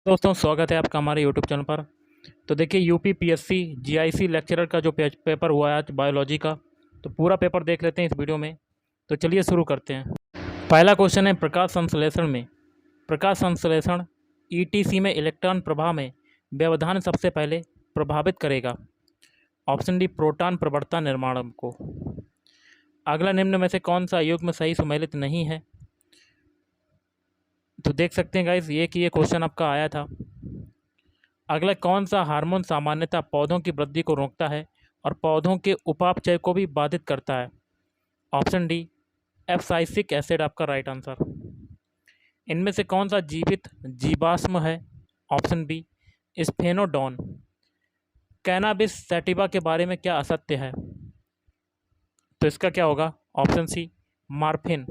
दोस्तों स्वागत है आपका हमारे यूट्यूब चैनल पर। तो देखिए यूपी पीएससी जीआईसी लेक्चरर का जो पेपर हुआ है आज बायोलॉजी का, तो पूरा पेपर देख लेते हैं इस वीडियो में। तो चलिए शुरू करते हैं। पहला क्वेश्चन है, प्रकाश संश्लेषण में प्रकाश संश्लेषण ईटीसी में इलेक्ट्रॉन प्रवाह में व्यवधान सबसे पहले प्रभावित करेगा। ऑप्शन डी, प्रोटॉन प्रवणता निर्माण को। अगला निम्न में से कौन सा युग्म सही सुमेलित नहीं है। तो देख सकते हैं गाइस ये कि ये क्वेश्चन आपका आया था। अगला, कौन सा हार्मोन सामान्यतः पौधों की वृद्धि को रोकता है और पौधों के उपापचय को भी बाधित करता है। ऑप्शन डी, एब्साइसिक एसिड आपका राइट आंसर। इनमें से कौन सा जीवित जीवाश्म है। Option B, sphenodon. Cannabis sativa के बारे में क्या असत्य है। तो इसका क्या होगा। Option C, morphine.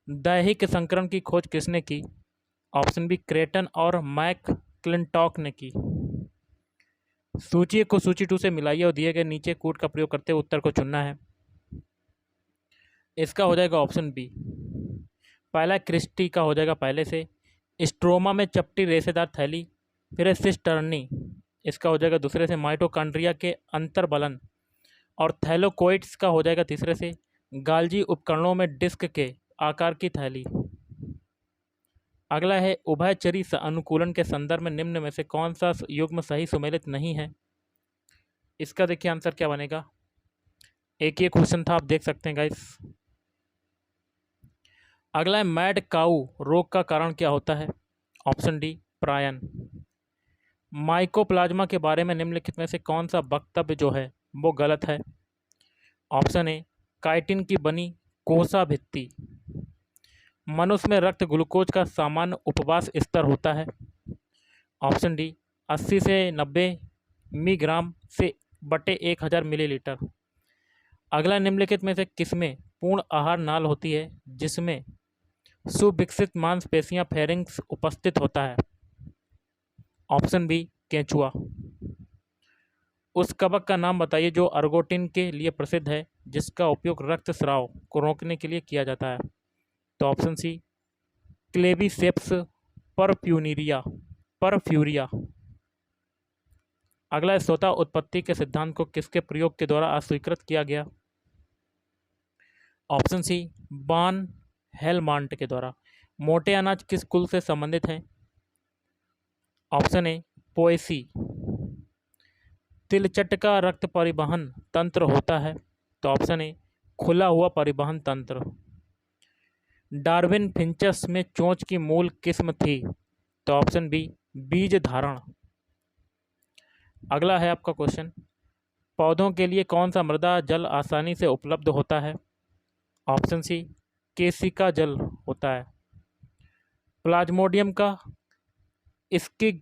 दैहिक संक्रमण की खोज किसने की। ऑप्शन बी, क्रेटन और मैक क्लिंटॉक ने की। सूची को सूची 2 से मिलाइए और दिए गए नीचे कूट का प्रयोग करते हुए उत्तर को चुनना है। इसका हो जाएगा ऑप्शन बी। पहला क्रिस्टी का हो जाएगा पहले से। स्ट्रोमा में चपटी रेशेदार थैली। फिर है सिस्टर्नी, इसका हो जाएगा दूसरे से। माइटोकॉन्ड्रिया के अंतर्बलन और थैलोकोइड्स का हो जाएगा तीसरे से। गाल्जी उपकरणों में डिस्क के आकार की थैली। अगला है, उभयचरी अनुकूलन के संदर्भ में निम्न में से कौन सा युग्म सही सुमेलित नहीं है। इसका देखिए आंसर क्या बनेगा। एक ये क्वेश्चन था, आप देख सकते हैं गाइस। अगला है, मैड काऊ रोग का कारण क्या होता है। Option D, प्रायन। माइकोप्लाज्मा के बारे में निम्नलिखित में से कौन सा वक्तव्य जो है वो गलत है। ऑप्शन ए, काइटिन की बनी कोसा भित्ति। मनुष्य में रक्त ग्लूकोज का सामान्य उपवास स्तर होता है। ऑप्शन डी, 80 से 90 मिलीग्राम से बटे 1000 मिलीलीटर। अगला, निम्नलिखित में से किसमें पूर्ण आहार नाल होती है जिसमें सुविकसित मांसपेशियां फेरिंक्स उपस्थित होता है। ऑप्शन बी, केंचुआ। उस कवक का नाम बताइए जो अर्गोटिन के लिए प्रसिद्ध है जिसका उपयोग रक्तस्राव को रोकने के लिए किया जाता है। तो ऑप्शन सी, क्लेविसेप्स परफ्यूरिया। अगला, स्वतः उत्पत्ति के सिद्धांत को किसके प्रयोग के द्वारा अस्वीकृत किया गया। ऑप्शन सी, बान हेलमांट के द्वारा। मोटे अनाज किस कुल से संबंधित हैं। Option A, Poaceae. तिलचट का रक्त परिवहन तंत्र होता है। तो ऑप्शन ए, खुला हुआ परिवहन तंत्र। डार्विन फिंचस में चोंच की मूल किस्म थी। तो ऑप्शन बी, बीज धारण। अगला है आपका क्वेश्चन, पौधों के लिए कौन सा मृदा जल आसानी से उपलब्ध होता है। ऑप्शन सी, केसिका जल होता है। प्लाज्मोडियम का इसकी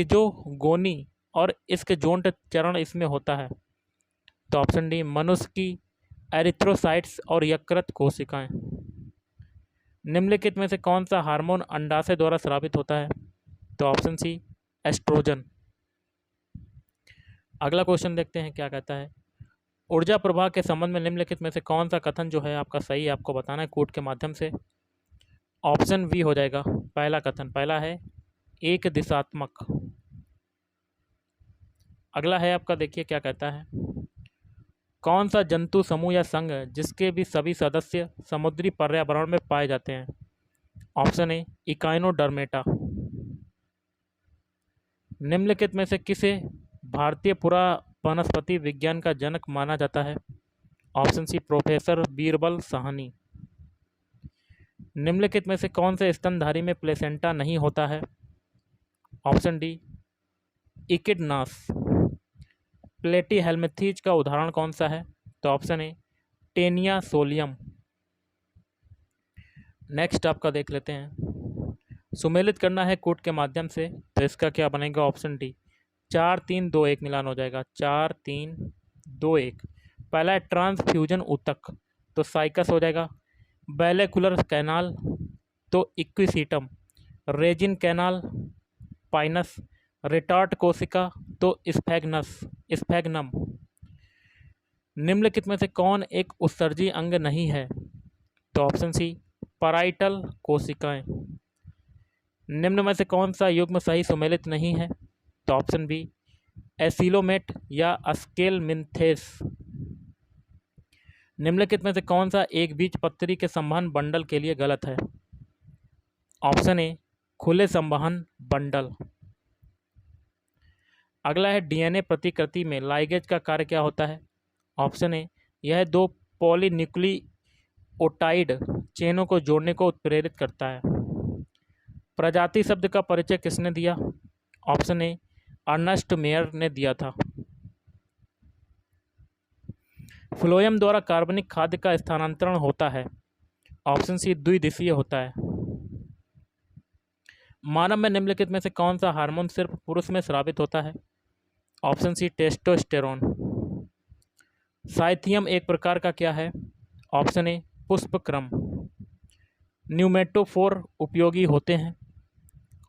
जो गोनी और इसके जोंट चरण इसमें होता है। तो ऑप्शन डी, मनुष्य की एरिथ्रोसाइट्स और यकृत कोशिकाएं। निम्नलिखित में से कौन सा हार्मोन अंडाशय द्वारा स्रावित होता है। तो ऑप्शन सी, एस्ट्रोजन। अगला क्वेश्चन देखते हैं क्या कहता है। ऊर्जा प्रवाह के संबंध में निम्नलिखित में से कौन सा कथन जो है आपका सही है, आपको बताना है कूट के माध्यम से। ऑप्शन बी हो जाएगा पहला कथन। पहला है एक दिशात्मक। अगला है आपका, देखिए क्या कहता है। कौन सा जंतु समूह या संघ जिसके भी सभी सदस्य समुद्री पर्यावरण में पाए जाते हैं। Option A, Echinodermata. निम्नलिखित में से किसे भारतीय पुरा वनस्पति विज्ञान का जनक माना जाता है। Option C, professor Birbal Sahni. निम्नलिखित में से कौन से स्तनधारी में प्लेसेंटा नहीं होता है। Option D, इकिडनास। प्लेटीहेल्मिंथीज का उदाहरण कौन सा है। तो option A, Taenia solium. Next आपका देख लेते हैं, सुमेलित करना है कूट के माध्यम से। तो इसका क्या बनेगा। ऑप्शन डी, 4 3 2 1 मिलान हो जाएगा। 4 3 2 1। पहला है ट्रांसफ्यूजन ऊतक, तो साइकस हो जाएगा। बैलेकुलर कैनाल, तो equisetum. Resin canal, Pinus. Retort कोशिका, तो स्फैग्नम। निम्नलिखित में से कौन एक उत्सर्जी अंग नहीं है। तो ऑप्शन सी, पैराइटल कोशिकाएं। निम्न में से कौन सा युग्म सही सुमेलित नहीं है? तो ऑप्शन बी एसिलोमेट या अस्केलमिंथेस। निम्नलिखित में से कौन सा एक बीजपत्री के संवहन बंडल के लिए गलत है? ऑप्शन ए खुले संवहन बंडल। अगला है डीएनए प्रतिकृति में लाइगेज का कार्य क्या होता है? ऑप्शन ए यह दो पॉलीन्यूक्लियोटाइड चेनों को जोड़ने को उत्प्रेरित करता है। प्रजाति शब्द का परिचय किसने दिया? ऑप्शन ए अर्नेस्ट मेयर ने दिया था। फ्लोएम द्वारा कार्बनिक खाद्य का स्थानांतरण होता है। ऑप्शन सी द्विदिशीय होता है। मानव में निम्नलिखित में से कौन सा हार्मोन सिर्फ पुरुष में स्रावित होता है? ऑप्शन सी टेस्टोस्टेरोन। साइथियम एक प्रकार का क्या है? ऑप्शन ए पुष्पक्रम। न्यूमेटोफोर उपयोगी होते हैं।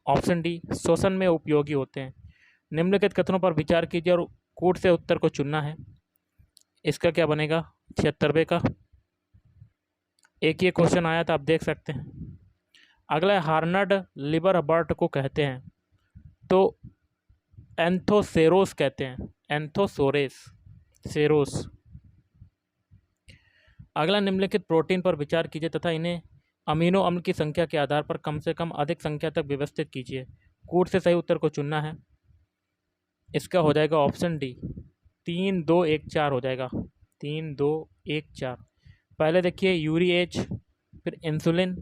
ऑप्शन डी श्वसन में उपयोगी होते हैं। निम्नलिखित कथनों पर विचार कीजिए और कूट से उत्तर को चुनना है। इसका क्या बनेगा? 76वें का एक ये क्वेश्चन आया था, आप देख सकते हैं। अगला हार्नड लिवर बर्ट को कहते हैं तो एंथोसेरोस कहते हैं, एंथोसोरेस सेरोस। अगला निम्नलिखित प्रोटीन पर विचार कीजिए तथा इन्हें अमीनो अम्ल की संख्या के आधार पर कम से कम अधिक संख्या तक व्यवस्थित कीजिए। कूट से सही उत्तर को चुनना है। इसका हो जाएगा ऑप्शन डी 3 2 1 4 हो जाएगा। 3 2 1 4। पहले देखिए यूरीएच, फिर इंसुलिन,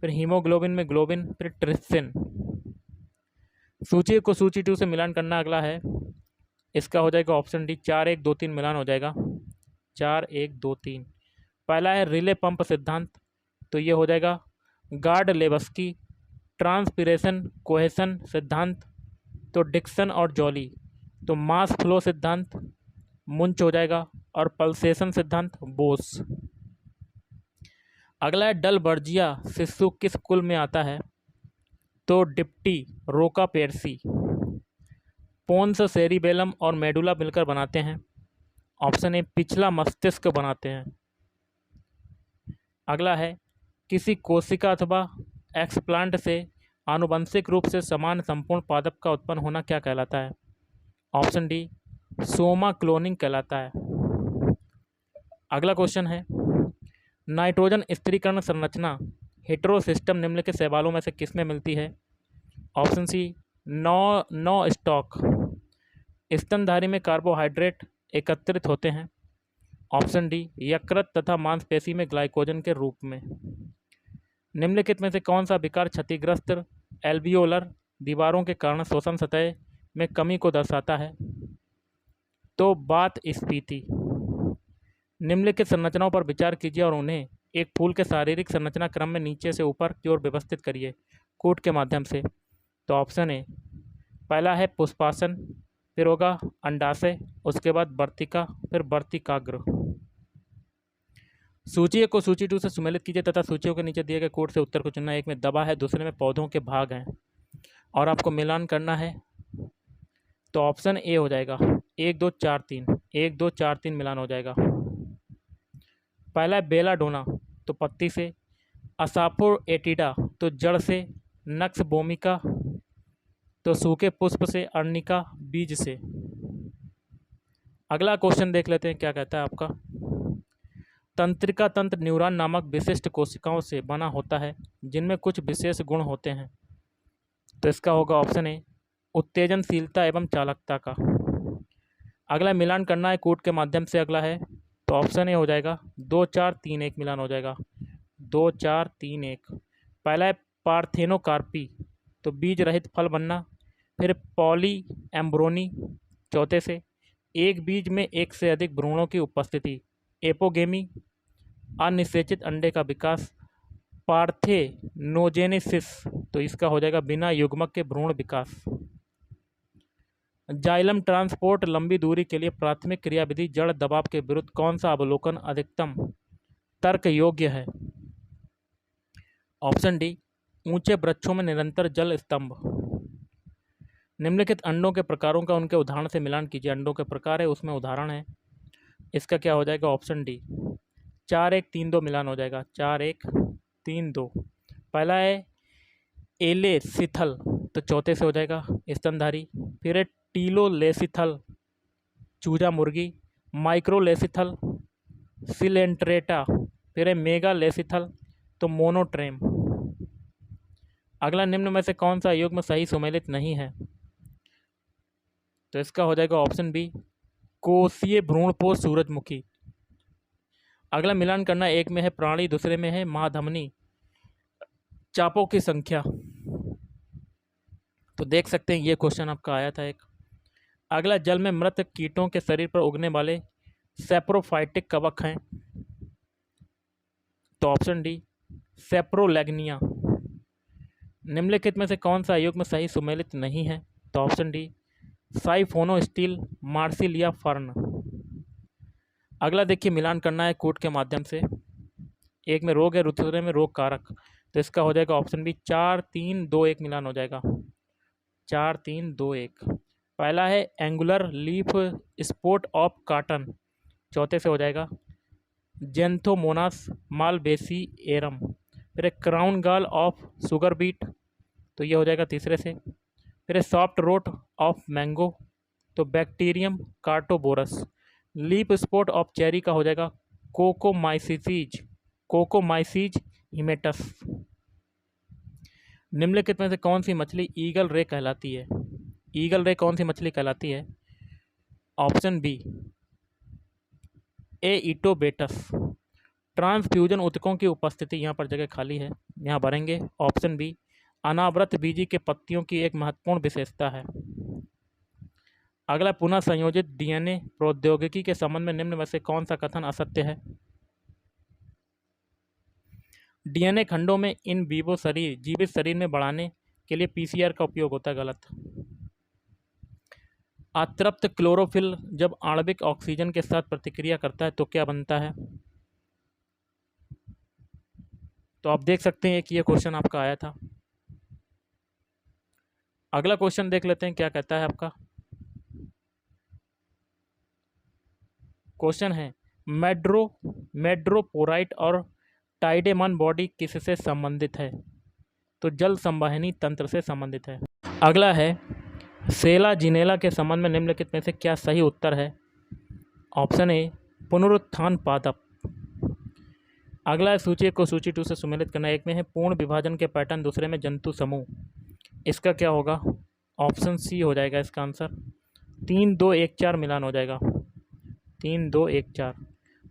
फिर हीमोग्लोबिन में ग्लोबिन, फिर ट्रिप्सिन। सूची को सूची 2 से मिलान करना अगला है। इसका हो जाएगा ऑप्शन डी 4 1 2 3 मिलान हो जाएगा। 4 1 2 3। पहला है रिले पंप सिद्धांत, तो ये हो जाएगा गार्ड लेवस्की। ट्रांसपिरेशन कोहेसन सिद्धांत तो डिक्सन और जॉली। तो मास फ्लो सिद्धांत मुंच हो जाएगा और पल्सेशन सिद्धांत बोस। अगला है डलबर्जिया शिशु किस कुल में आता है? तो डिप्टी रोकापेरसी। पोन्स सेरिबेलम और मेडुला मिलकर बनाते हैं। ऑप्शन ए पिछला मस्तिष्क बनाते हैं। अगला है किसी कोशिका अथवा एक्सप्लांट से आनुवंशिक रूप से समान संपूर्ण पादप का उत्पन्न होना क्या कहलाता है? ऑप्शन डी सोमा क्लोनिंग कहलाता है। अगला क्वेश्चन है नाइट्रोजन स्थिरीकरण संरचना हेटेरोसिस्टम निम्नलिखित शैवालों में से किसमें मिलती है? ऑप्शन सी नौ स्टॉक। स्तनधारी में कार्बोहाइड्रेट एकत्रित होते हैं। ऑप्शन डी यकृत तथा मांसपेशी में ग्लाइकोजन के रूप में। निम्नलिखित में से कौन सा विकार क्षतिग्रस्त एल्वियोलर दीवारों के कारण श्वसन सतह में कमी को दर्शाता है? तो बात स्फीति। निम्नलिखित संरचनाओं पर विचार कीजिए और उन्हें एक फूल के शारीरिक संरचना क्रम में नीचे से ऊपर की ओर व्यवस्थित करिए कूट के माध्यम से। तो ऑप्शन ए पहला है पुष्पासन, फिर होगा अंडाशय, उसके बाद वर्तिका, फिर वर्तिकाग्र। सूची को सूची 2 से सुमेलित कीजिए तथा सूचियों के नीचे दिए गए कोड से उत्तर को चुनना। एक में दवा है, दूसरे में पौधों के भाग हैं और आपको मिलान करना है। तो ऑप्शन ए हो जाएगा 1 2 4 3। 1 2 4 3 मिलान हो जाएगा। पहला है बेलाडोना तो पत्ती से, असाफो एटिडा तो जड़ से, नक्स भूमिका तो सूखे पुष्प से, अर्निका बीज से। अगला क्वेश्चन देख लेते हैं क्या कहता है आपका। तंत्रिका तंत्र न्यूरॉन नामक विशिष्ट कोशिकाओं से बना होता है जिनमें कुछ विशेष गुण होते हैं। तो इसका होगा ऑप्शन ए उत्तेजनशीलता एवं चालकता का। अगला मिलान करना है कूट के माध्यम से। अगला है तो ऑप्शन ए हो जाएगा 2 4 3 1 मिलान हो जाएगा। 2 4 3 1। पहला है पार्थेनोकार्पी तो बीज रहित फल बनना, फिर पॉली एम्ब्रोनी चौथे से, एक बीज में एक से अधिक भ्रूणों की उपस्थिति, एपोगेमी, अनिषेचित अंडे का विकास, पार्थेनोजेनेसिस तो इसका हो जाएगा बिना युग्मक के भ्रूण विकास। जाइलम ट्रांसपोर्ट लंबी दूरी के लिए प्राथमिक क्रियाविधि जड़ दबाव के विरुद्ध कौन सा अवलोकन अधिकतम तर्क योग्य है? ऑप्शन डी ऊंचे वृक्षों में निरंतर जल स्तंभ। निम्नलिखित अंडों के प्रकारों का उनके उदाहरण से मिलान कीजिए। अंडों के प्रकार है उसमें उदाहरण है। इसका क्या हो जाएगा? ऑप्शन डी 4 1 3 2 मिलान हो जाएगा। 4 1 3 2। पहला है एलेसिथल तो चौथे से हो जाएगा स्तनधारी। फिर है टीलोलेसिथल चूजा मुर्गी, माइक्रोलेसिथल सिलेंट्रेटा, फिर है मेगालेसिथल तो मोनोट्रेम। अगला निम्न में से कौन सा युग्म सही सुमेलित नहीं है? तो इसका हो जाएगा ऑप्शन बी कोशीय भ्रूणपोष सूरजमुखी। अगला मिलान करना, एक में है प्राणी, दूसरे में है महाधमनी चापों की संख्या। तो देख सकते हैं ये क्वेश्चन आपका आया था एक। अगला, जल में मृत कीटों के शरीर पर उगने वाले सेप्रोफाइटिक कवक हैं। तो ऑप्शन डी सेप्रोलैग्निया। निम्नलिखित में से कौन सा युग्म सही सुमेलित नहीं है? तो ऑप्शन डी साइफोनोस्टील मार्सिलिया फर्न। अगला देखिए, मिलान करना है कूट के माध्यम से। एक में रोग है, दूसरे में रोग कारक। तो इसका हो जाएगा ऑप्शन बी 4 3 2 1 मिलान हो जाएगा 4 3 2 1। पहला है angular leaf spot of cotton, चौथे से हो जाएगा जेंथोमोनास मालबेसी एरम। फिर है क्राउन गाल ऑफ सुगर बीट, तो ये हो जाएगा तीसरे से। फिर है सॉफ्ट रोट ऑफ मैंगो, तो bacterium carotovorus. Leaf spot of cherry का हो जाएगा कोकोमाइसीज हिमेटस। निम्नलिखित में से कौन सी मछली ईगल रे कहलाती है? ईगल रे कौन सी मछली कहलाती है? Option B एइटोबेटस। ट्रांसफ्यूजन ऊतकों की उपस्थिति, यहाँ पर जगह खाली है, यहाँ भरेंगे। ऑप्शन बी अनावृत बीजी के पत्तियों की एक महत्वपूर्ण विशेषता है। अगला, पुनः संयोजित डीएनए प्रौद्योगिकी के संबंध में निम्न में से कौन सा कथन असत्य है? डीएनए खंडों में इन विवो शरीर जीवित शरीर में बढ़ाने के लिए पीसीआर का उपयोग होता है, गलत। अतृप्त क्लोरोफिल जब आणविक ऑक्सीजन के साथ प्रतिक्रिया करता है तो क्या बनता है? तो आप देख सकते हैं कि ये क्वेश्चन आपका आया था। अगला क्वेश्चन देख लेते हैं क्या कहता है आपका। क्वेश्चन है मेड्रोपोराइट और टाइडेमन बॉडी किससे संबंधित है? तो जल संवाहिनी तंत्र से संबंधित है। अगला है सेला जिनेला के संबंध में निम्नलिखित में से क्या सही उत्तर है? ऑप्शन ए पुनरुत्थान पादप। अगला है सूची को सूची 2 से सुमेलित करना। एक में है पूर्ण विभाजन के पैटर्न, दूसरे में जंतु समूह। इसका क्या होगा? ऑप्शन सी हो जाएगा इसका आंसर। 3 2 1 4 मिलान हो जाएगा 3 2 1 4।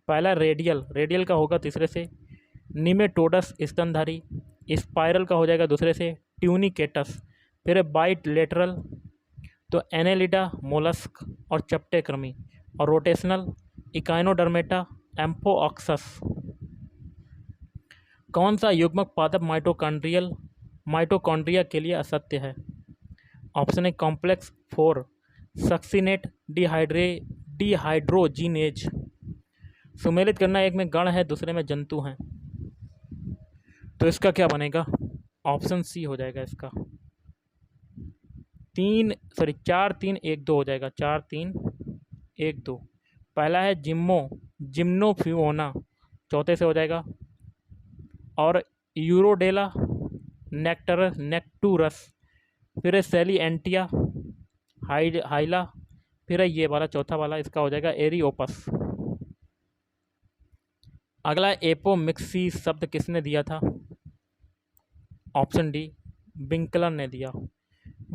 पहला रेडियल का होगा तीसरे से, निमेटोडस स्तनधारी। स्पाइरल का हो जाएगा दूसरे से, ट्यूनिकेटस। फिर है बाइट लेटरल, तो एनेलिडा मोलस्क और चपटे कृमि। और रोटेशनल इकाइनोडर्मेटा एम्फोऑक्सस। कौन सा युग्मक पादप माइटोकॉन्ड्रिया के लिए असत्य है? Option A complex 4 succinate dehydrogenase. सुमेलित करना, एक में गण है, दूसरे में जंतु हैं। तो इसका क्या बनेगा? ऑप्शन सी हो जाएगा इसका। 4 3 1 2 हो जाएगा 4 3 1 2। पहला है जिम्नोफ्यूओना, चौथे से हो जाएगा। और यूरोडेला नेक्टूरस। फिर है सेलिएंटिया हाइला। फिर है ये वाला चौथा वाला, इसका हो जाएगा एरियोपस। अगला, एपोमिक्सी शब्द किसने दिया था? ऑप्शन डी विंकलर ने दिया।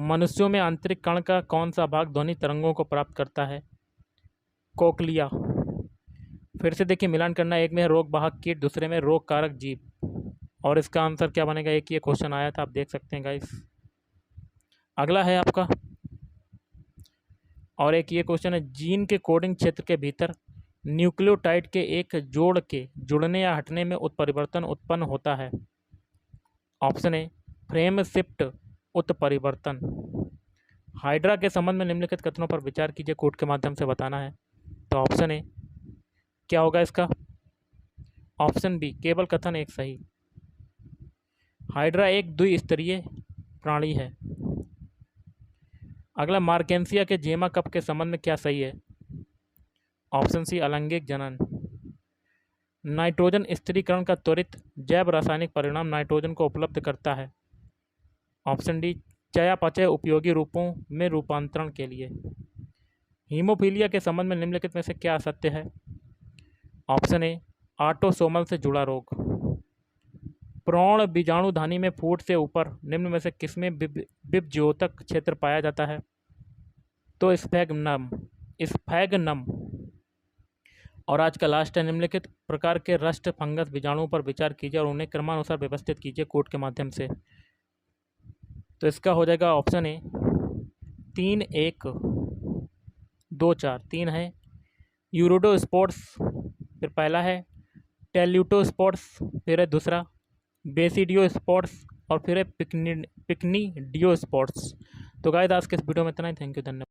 मनुष्यों में आंतरिक कण का कौन सा भाग ध्वनि तरंगों को प्राप्त करता है? कोक्लिया। फिर से देखिए, मिलान करना, एक में है रोग वाहक कीट, दूसरे में रोग कारक जीव। और इसका आंसर क्या बनेगा? एक ये क्वेश्चन आया था, आप देख सकते हैं गाइस। अगला है आपका, और एक ये क्वेश्चन है, जीन के कोडिंग क्षेत्र के भीतर न्यूक्लियोटाइड के एक जोड़ के जुड़ने या हटने में उत्परिवर्तन उत्पन्न होता है। ऑप्शन ए फ्रेम शिफ्ट उत्परिवर्तन। हाइड्रा के संबंध में निम्नलिखित कथनों पर विचार कीजिए, कोड के माध्यम से बताना है। तो ऑप्शन ए क्या होगा इसका? ऑप्शन बी केवल कथन एक सही। हाइड्रा एक द्विस्तरीय प्राणी है। अगला, मार्केंसिया के जेमा कप के संबंध में क्या सही है? ऑप्शन सी अलैंगिक जनन। नाइट्रोजन स्थिरीकरण का त्वरित जैव रासायनिक परिणाम नाइट्रोजन को उपलब्ध करता है। ऑप्शन डी चयापचय उपयोगी रूपों में रूपांतरण के लिए। हीमोफीलिया के संबंध में निम्नलिखित में से क्या सत्य है? ऑप्शन ए ऑटोसोमल से जुड़ा रोग। प्रौढ़ बीजाणुधानी में फुट से ऊपर निम्न में से किसमें विभज्योतक क्षेत्र पाया जाता है? तो स्फैगनम। और आज का लास्ट है, निम्नलिखित प्रकार के रस्ट फंगस बीजाणुओं पर विचार कीजिए और उन्हें क्रमानुसार व्यवस्थित कीजिए कोड के माध्यम से। तो इसका हो जाएगा ऑप्शन ए 3 1 2 4। 3 है यूरोडोस्पोर्स, फिर पहला है टेल्यूटोस्पोर्स, फिर है दूसरा बेसिडियोस्पोर्स और फिर है पिक्निडियोस्पोर्स। तो गाइस आज के इस वीडियो में इतना ही। थैंक यू, धन्यवाद।